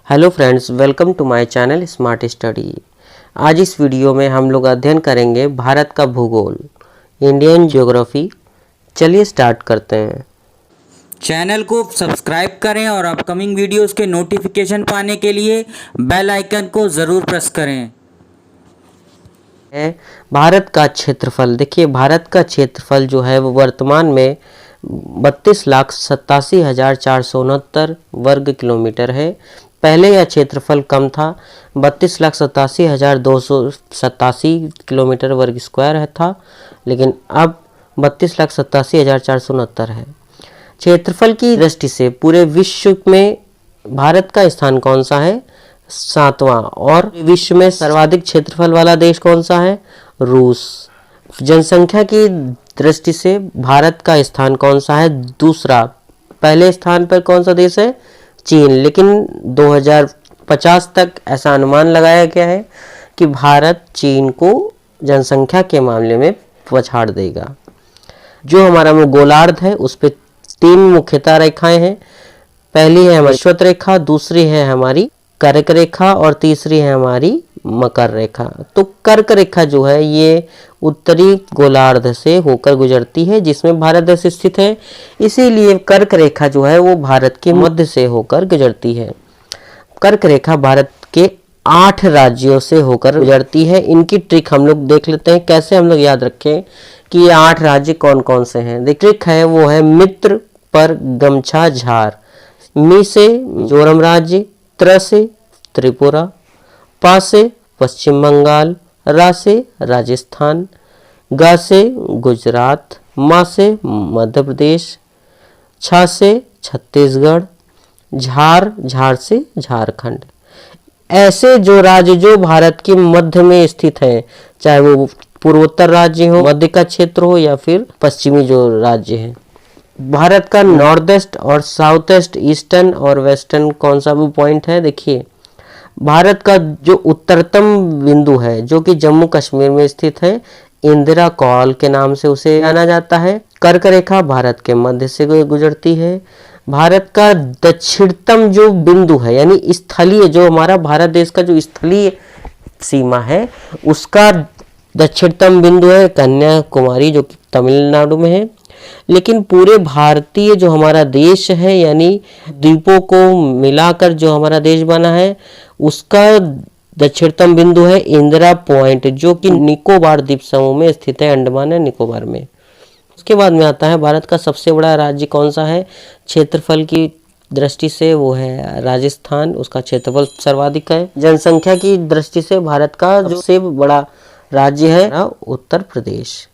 Hello friends, welcome to my channel smart study. आज इस video में हम लोग अध्ययन करेंगे भारत का भूगोल, इंडियन ज्योग्राफी। चलिए स्टार्ट करते हैं। चैनल को सब्सक्राइब करें और अपकमिंग वीडियोस के नोटिफिकेशन पाने के लिए बेल आइकन को ज़रूर प्रेस करें। है भारत का क्षेत्रफल। देखिए, भारत का क्षेत्रफल जो है वो वर्तमान में 32,87,469 वर्ग किलोमीटर है। पहले यह क्षेत्रफल कम था, 32,87,287 किलोमीटर वर्ग स्क्वायर था, लेकिन अब 32,87,469 है। क्षेत्रफल की दृष्टि से पूरे विश्व में भारत का स्थान कौन सा है? 7वां। और विश्व में सर्वाधिक क्षेत्रफल वाला देश कौन सा है? रूस। जनसंख्या की दृष्टि से भारत का स्थान कौन सा है? दूसरा। पहले स्थान पर कौन सा देश है? चीन। लेकिन 2050 तक ऐसा अनुमान लगाया गया है कि भारत चीन को जनसंख्या के मामले में पछाड़ देगा। जो हमारा गोलार्ध है उस पे 3 मुख्यतः रेखाएं हैं। पहली है हमारी अश्वत्थ रेखा, दूसरी है हमारी कर्क रेखा और तीसरी है हमारी मकर रेखा। तो कर्क रेखा जो है ये उत्तरी गोलार्ध से होकर गुजरती है, जिसमें भारत देश स्थित है। इसीलिए कर्क रेखा जो है वो भारत के मध्य से होकर गुजरती है। कर्क रेखा भारत के 8 राज्यों से होकर गुजरती है। इनकी ट्रिक हम लोग देख लेते हैं, कैसे हम लोग याद रखें कि ये 8 राज्य कौन कौन से हैं। ट्रिक है वो है मित्र पर गमछा झार। मी से मिजोरम राज्य, त्र से त्रिपुरा, पा से पश्चिम बंगाल, रा से राजस्थान, गा से गुजरात, मा से मध्य प्रदेश, छा से छत्तीसगढ़, झार झार से झारखंड। ऐसे जो राज्य जो भारत के मध्य में स्थित हैं, चाहे वो पूर्वोत्तर राज्य हो, मध्य का क्षेत्र हो या फिर पश्चिमी जो राज्य हैं। भारत का नॉर्थ ईस्ट और साउथ ईस्ट, ईस्टर्न और वेस्टर्न कौन सा भी पॉइंट है? देखिए, भारत का जो उत्तरतम बिंदु है जो कि जम्मू कश्मीर में स्थित है, इंदिरा कॉल के नाम से उसे जाना जाता है। कर्क रेखा भारत के मध्य से गुजरती है। भारत का दक्षिणतम जो बिंदु है, यानी स्थलीय, जो हमारा भारत देश का जो स्थलीय सीमा है उसका दक्षिणतम बिंदु है कन्याकुमारी, जो कि तमिलनाडु में है। लेकिन पूरे भारतीय जो हमारा देश है, यानी द्वीपों को मिलाकर जो हमारा देश बना है, उसका दक्षिणतम बिंदु है इंदिरा पॉइंट, जो कि निकोबार द्वीप समूह में स्थित है, अंडमान और निकोबार में। उसके बाद में आता है भारत का सबसे बड़ा राज्य कौन सा है क्षेत्रफल की दृष्टि से? वो है राजस्थान। उसका क्षेत्रफल सर्वाधिक है। जनसंख्या की दृष्टि से भारत का जो सबसे बड़ा राज्य है उत्तर प्रदेश।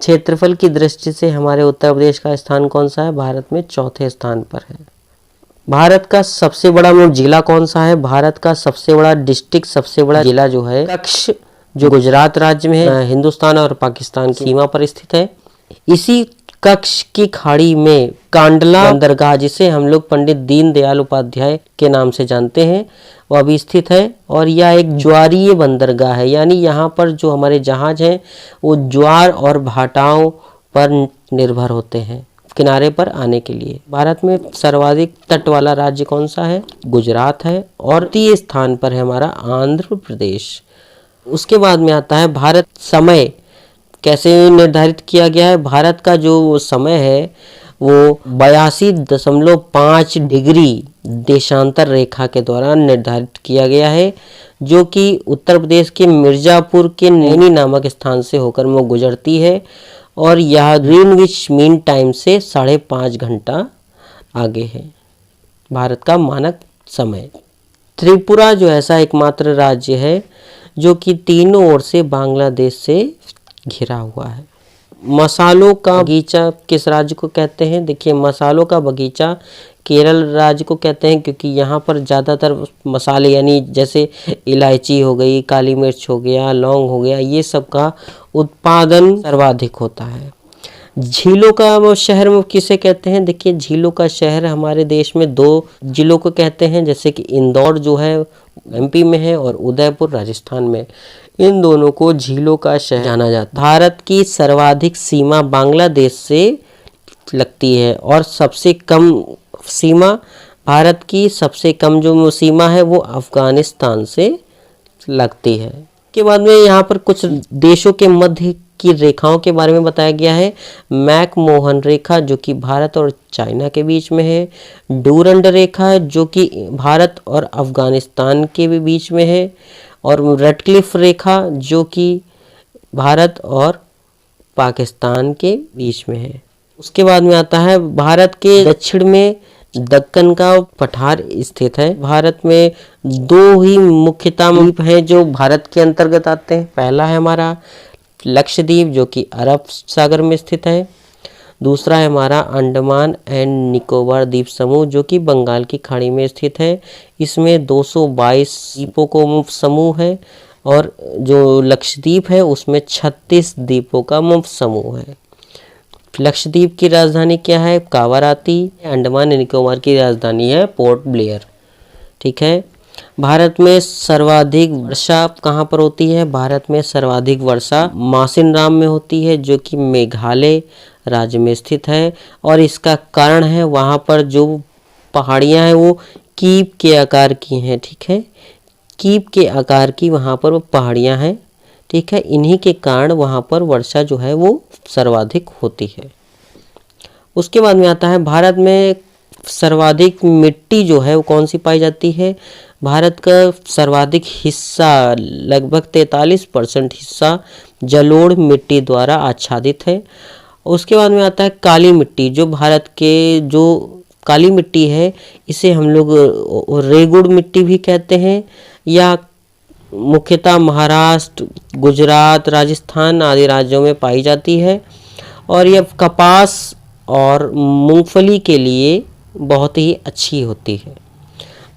क्षेत्रफल की दृष्टि से हमारे उत्तर प्रदेश का स्थान कौन सा है? भारत में 4थे स्थान पर है। भारत का सबसे बड़ा जिला कौन सा है? भारत का सबसे बड़ा डिस्ट्रिक्ट, सबसे बड़ा जिला जो है कच्छ, जो गुजरात राज्य में है, हिंदुस्तान और पाकिस्तान की सीमा पर स्थित है। इसी कच्छ की खाड़ी में कांडला बंदरगाह, जिसे हम लोग पंडित दीनदयाल उपाध्याय के नाम से जानते हैं, वो अभी स्थित है। और यह एक ज्वारीय बंदरगाह है, यानी यहाँ पर जो हमारे जहाज हैं वो ज्वार और भाटाओं पर निर्भर होते हैं किनारे पर आने के लिए। भारत में सर्वाधिक तट वाला राज्य कौन सा है? गुजरात है। और 3 स्थान पर है हमारा आंध्र प्रदेश। उसके बाद में आता है भारत समय कैसे निर्धारित किया गया है। भारत का जो समय है वो 82.5 डिग्री देशांतर रेखा के दौरान निर्धारित किया गया है, जो कि उत्तर प्रदेश के मिर्जापुर के नैनी नामक स्थान से होकर वो गुजरती है। और यह ग्रीनविच मीन टाइम से 5.5 घंटा आगे है भारत का मानक समय। त्रिपुरा जो ऐसा एकमात्र राज्य है जो कि तीनों ओर से बांग्लादेश से घिरा हुआ है। मसालों का बगीचा किस राज्य को कहते हैं? देखिए, मसालों का बगीचा केरल राज्य को कहते हैं, क्योंकि यहाँ पर ज़्यादातर मसाले, यानी जैसे इलायची हो गई, काली मिर्च हो गया, लौंग हो गया, ये सब का उत्पादन सर्वाधिक होता है। झीलों का वो शहर में किसे कहते हैं? देखिए, झीलों का शहर हमारे देश में 2 जिलों को कहते हैं, जैसे कि इंदौर जो है एमपी में है और उदयपुर राजस्थान में। इन दोनों को झीलों का शहर जाना जाता है। भारत की सर्वाधिक सीमा बांग्लादेश से लगती है और सबसे कम सीमा भारत की सबसे कम जो सीमा है वो अफगानिस्तान से लगती है। के बाद में यहाँ पर कुछ देशों के मध्य की रेखाओं के बारे में बताया गया है। मैकमोहन रेखा जो कि भारत और चाइना के बीच में है। डूरंड रेखा है जो कि भारत और अफगानिस्तान के भी बीच में है। और रेडक्लिफ रेखा जो कि भारत और पाकिस्तान के बीच में है। उसके बाद में आता है भारत के दक्षिण में दक्कन का पठार स्थित है। भारत में दो ही मुख्यतः द्वीप हैं जो भारत के अंतर्गत आते हैं। पहला है हमारा लक्षद्वीप जो कि अरब सागर में स्थित है। दूसरा है हमारा अंडमान एंड निकोबार द्वीप समूह जो कि बंगाल की खाड़ी में स्थित है। इसमें 222 द्वीपों को समूह है और जो लक्षद्वीप है उसमें 36 द्वीपों का मुक्त समूह है। लक्षद्वीप की राजधानी क्या है? कावाराती। अंडमान निकोबार की राजधानी है पोर्ट ब्लेयर। ठीक है। भारत में सर्वाधिक वर्षा कहाँ पर होती है? भारत में सर्वाधिक वर्षा मासिनराम में होती है जो कि मेघालय राज्य में स्थित है। और इसका कारण है वहाँ पर जो पहाड़ियाँ हैं वो कीप के आकार की हैं। ठीक है, कीप के आकार की वहाँ पर वो पहाड़ियाँ हैं। ठीक है, इन्हीं के कारण वहाँ पर वर्षा जो है वो सर्वाधिक होती है। उसके बाद में आता है भारत में सर्वाधिक मिट्टी जो है वो कौन सी पाई जाती है? भारत का सर्वाधिक हिस्सा लगभग 43% हिस्सा जलोढ़ मिट्टी द्वारा आच्छादित है। उसके बाद में आता है काली मिट्टी। जो भारत के जो काली मिट्टी है इसे हम लोग रेगुड़ मिट्टी भी कहते हैं या मुख्यतः महाराष्ट्र, गुजरात, राजस्थान आदि राज्यों में पाई जाती है। और यह कपास और मूंगफली के लिए बहुत ही अच्छी होती है।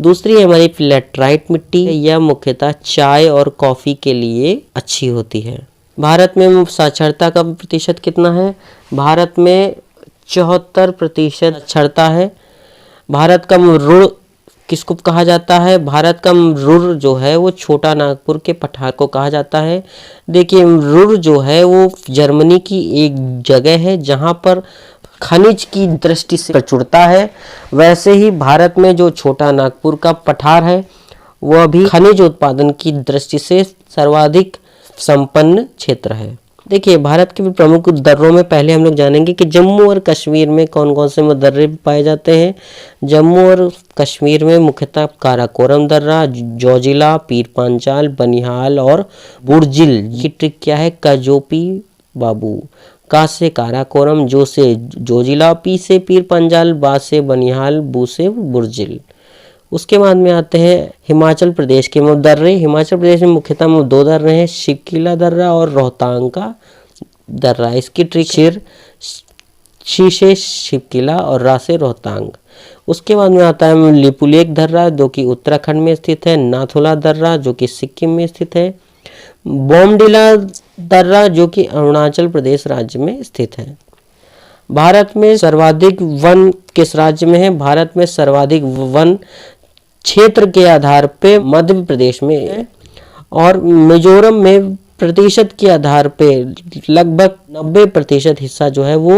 दूसरी हमारी फ्लैटराइट मिट्टी, यह मुख्यतः चाय और कॉफ़ी के लिए अच्छी होती है। भारत में साक्षरता का प्रतिशत कितना है? भारत में 74% साक्षरता है। भारत का रुण किसको कहा जाता है? भारत का रुर जो है वो छोटा नागपुर के पठार को कहा जाता है। देखिए, रुर जो है वो जर्मनी की एक जगह है जहाँ पर खनिज की दृष्टि से प्रचुरता है। वैसे ही भारत में जो छोटा नागपुर का पठार है वह भी खनिज उत्पादन की दृष्टि से सर्वाधिक संपन्न क्षेत्र है। देखिए, भारत के प्रमुख दर्रों में पहले हम लोग जानेंगे कि जम्मू और कश्मीर में कौन कौन से दर्रे पाए जाते हैं। जम्मू और कश्मीर में मुख्यतः काराकोरम दर्रा, जोजिला, पीर पांचाल, बनिहाल और बुर्जिल। ये ट्रिक क्या है? कजोपी बाबू। का से काराकोरम, जो से जोजिला, पी से पीर पंजाल, बा से बनिहाल, बू से बुर्जिल। उसके बाद में आते हैं हिमाचल प्रदेश के दर्रे। हिमाचल प्रदेश में मुख्यतः दो दर्रे हैं, शिवकिला दर्रा और रोहतांग का दर्रा। इसकी ट्रिक शिर, शी से शिवकिला और रा से रोहतांग। उसके बाद में आता है लिपुलेख दर्रा जो कि उत्तराखंड में स्थित है। नाथुला दर्रा जो कि सिक्किम में स्थित है। बोमडिला दर्रा जो कि अरुणाचल प्रदेश राज्य में स्थित है। भारत में सर्वाधिक वन किस राज्य में है? भारत में सर्वाधिक वन क्षेत्र के आधार पे मध्य प्रदेश में है और मिजोरम में प्रतिशत के आधार पे लगभग 90% हिस्सा जो है वो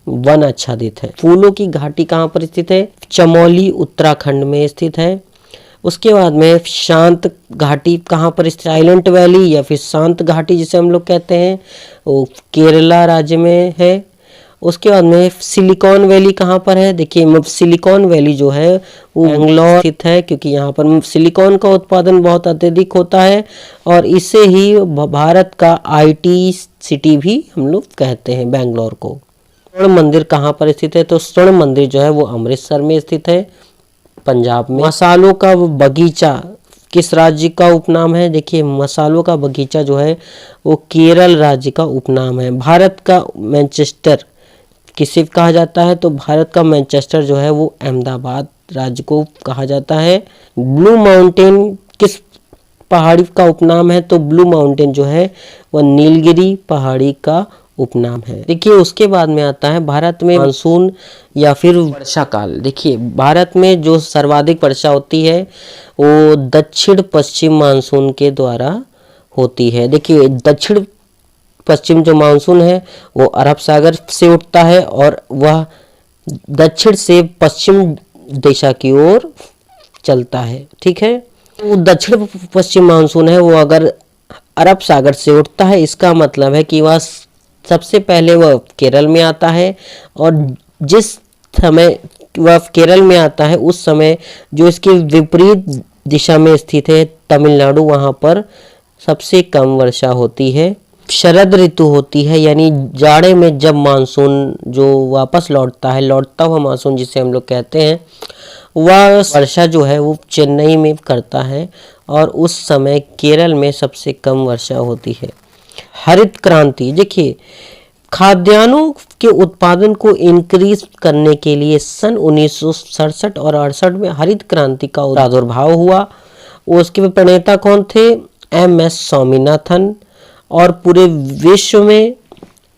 वन आच्छादित है। फूलों की घाटी कहाँ पर स्थित है? चमोली उत्तराखंड में स्थित है। उसके बाद में शांत घाटी कहाँ पर स्थित? साइलेंट वैली या फिर शांत घाटी जिसे हम लोग कहते हैं वो केरला राज्य में है। उसके बाद में सिलिकॉन वैली कहाँ पर है? देखिए, सिलिकॉन वैली जो है वो बेंगलोर स्थित है क्योंकि यहाँ पर सिलिकॉन का उत्पादन बहुत अत्यधिक होता है और इसे ही भारत का आईटी सिटी भी हम लोग कहते हैं बेंगलोर को। स्वर्ण मंदिर कहाँ पर स्थित है? तो स्वर्ण मंदिर जो है वो अमृतसर में स्थित है, पंजाब में। मसालों का बगीचा किस राज्य का उपनाम है? देखिए, मसालों का बगीचा जो है वो केरल राज्य का उपनाम है। भारत का मैनचेस्टर किसे कहा जाता है? तो भारत का मैनचेस्टर जो है वो अहमदाबाद राज्य को कहा जाता है। ब्लू माउंटेन किस पहाड़ी का उपनाम है? तो ब्लू माउंटेन जो है वह नीलगिरी पहाड़ी का उपनाम है। देखिए, उसके बाद में आता है भारत में मानसून या फिर वर्षा काल। देखिए, भारत में जो सर्वाधिक वर्षा होती है वो दक्षिण पश्चिम मानसून के द्वारा होती है। देखिए, दक्षिण पश्चिम जो मानसून है वो अरब सागर से उठता है और वह दक्षिण से पश्चिम दिशा की ओर चलता है। ठीक है, वो दक्षिण पश्चिम मानसून है, वो अगर अरब सागर से उठता है, इसका मतलब है कि वह सबसे पहले वह केरल में आता है, और जिस समय वह केरल में आता है उस समय जो इसके विपरीत दिशा में स्थित है तमिलनाडु, वहाँ पर सबसे कम वर्षा होती है। शरद ऋतु होती है, यानी जाड़े में जब मानसून जो वापस लौटता है, लौटता हुआ मानसून जिसे हम लोग कहते हैं, वह वर्षा जो है वो चेन्नई में करता है, और उस समय केरल में सबसे कम वर्षा होती है। हरित क्रांति, देखिए खाद्यान्नों के उत्पादन को इंक्रीज करने के लिए सन 1967 और 68 में हरित क्रांति का प्रादुर्भाव हुआ। उसके प्रणेता कौन थे? MS स्वामीनाथन। और पूरे विश्व में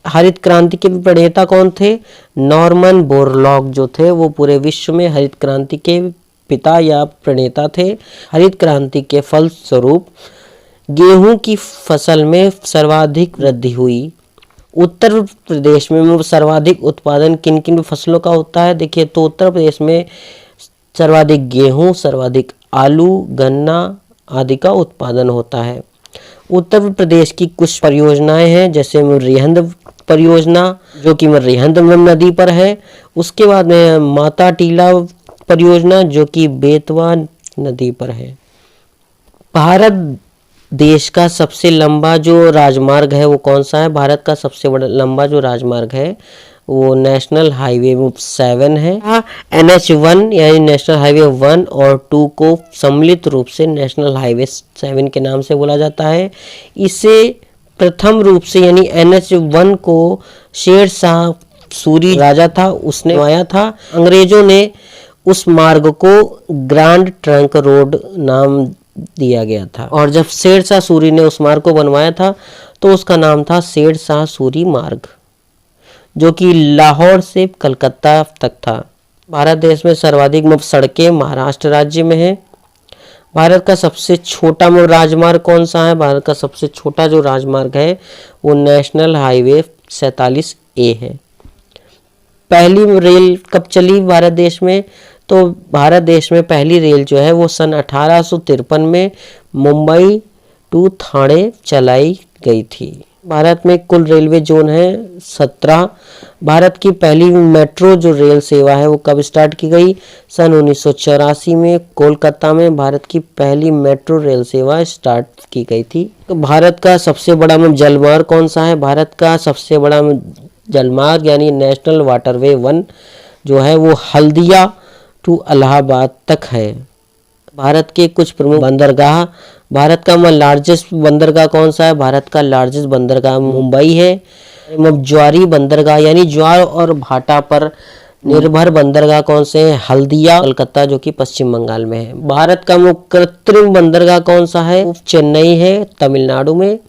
हरित क्रांति के प्रणेता कौन थे? नॉर्मन बोरलॉग जो थे, वो पूरे विश्व में हरित क्रांति के पिता या प्रणेता थे। हरित क्रांति के फलस्वरूप गेहूं की फसल में सर्वाधिक वृद्धि हुई। उत्तर प्रदेश में सर्वाधिक उत्पादन किन किन फसलों का होता है? देखिए, तो उत्तर प्रदेश में सर्वाधिक गेहूं, सर्वाधिक आलू, गन्ना आदि का उत्पादन होता है। उत्तर प्रदेश की कुछ परियोजनाएं हैं, जैसे रिहंद परियोजना जो कि रिहंद नदी पर है। उसके बाद में माता टीला परियोजना जो कि बेतवा नदी पर है। भारत देश का सबसे लंबा जो राजमार्ग है वो कौन सा है? भारत का सबसे बड़ा लंबा जो राजमार्ग है वो नेशनल हाईवे 7 है। NH1 यानी नेशनल हाईवे 1 और 2 को सम्मिलित रूप से नेशनल हाईवे 7 के नाम से बोला जाता है। इसे प्रथम रूप से यानी NH1 को शेर शाह सूरी राजा था, उसने बनवाया था। अंग्रेजों ने उस मार्ग को ग्रैंड ट्रंक रोड नाम दिया गया था, और जब शेर शाह सूरी ने उस मार्ग को बनवाया था तो उसका नाम था शेर शाह सूरी मार्ग, जो कि लाहौर से कलकत्ता तक था। भारत देश में सर्वाधिक सड़कें महाराष्ट्र राज्य में है। भारत का सबसे छोटा राजमार्ग कौन सा है? भारत का सबसे छोटा जो राजमार्ग है वो नेशनल हाईवे 47A है। पहली रेल कब चली भारत देश में? तो भारत देश में पहली रेल जो है वो सन 1853 में मुंबई टू ठाणे चलाई गई थी। भारत में कुल रेलवे जोन है 17। भारत की पहली मेट्रो जो रेल सेवा है वो कब स्टार्ट की गई? सन 1984 में कोलकाता में भारत की पहली मेट्रो रेल सेवा स्टार्ट की गई थी। तो भारत का सबसे बड़ा जलमार्ग कौन सा है? भारत का सबसे बड़ा जलमार्ग यानी नेशनल वाटरवे 1 जो है वो हल्दिया टू इलाहाबाद तक है। भारत के कुछ प्रमुख बंदरगाह, भारत का लार्जेस्ट बंदरगाह कौन सा है? भारत का लार्जेस्ट बंदरगाह मुंबई है। ज्वारी बंदरगाह यानी ज्वार और भाटा पर निर्भर बंदरगाह कौन से हैं? हल्दिया, कलकत्ता जो कि पश्चिम बंगाल में है। भारत का कृत्रिम बंदरगाह कौन सा है? चेन्नई है, तमिलनाडु में।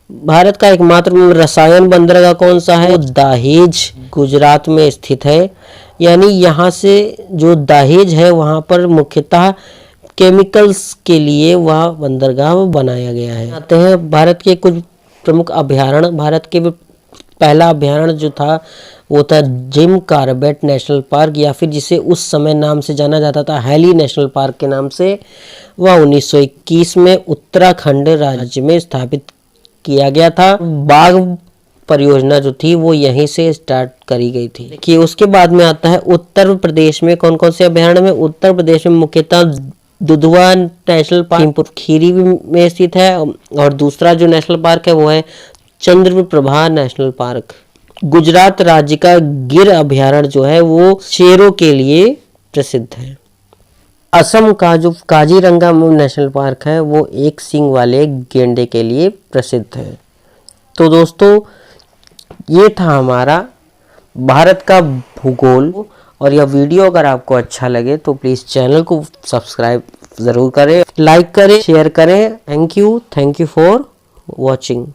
भारत का एकमात्र रसायन बंदरगाह कौन सा है? दहेज गुजरात में स्थित है। यानी यहाँ से जो दहेज है वहाँ पर मुख्यतः केमिकल्स के लिए वह बंदरगाह बनाया गया है। आते हैं भारत के कुछ प्रमुख अभयारण्य। भारत के पहला अभयारण्य जो था वो था जिम कॉर्बेट नेशनल पार्क, या फिर जिसे उस समय नाम से जाना जाता था हैली नेशनल पार्क के नाम से। वह 1921 में उत्तराखंड राज्य में स्थापित किया गया था। बाघ परियोजना जो थी वो यहीं से स्टार्ट करी गई थी। देखिए, उसके बाद में आता है उत्तर प्रदेश में कौन कौन से अभयारण्य में? उत्तर प्रदेश में मुख्यतः दुधवा नेशनल पार्क खीरी में स्थित है, और दूसरा जो नेशनल पार्क है वो है चंद्रप्रभा नेशनल पार्क। गुजरात राज्य का गिर अभयारण्य जो है वो शेरों के लिए प्रसिद्ध है। असम का जो काजीरंगा नेशनल पार्क है वो एक सींग वाले गेंडे के लिए प्रसिद्ध है। तो दोस्तों, ये था हमारा भारत का भूगोल, और यह वीडियो अगर आपको अच्छा लगे तो प्लीज़ चैनल को सब्सक्राइब ज़रूर करें, लाइक करें, शेयर करें। Thank you for watching.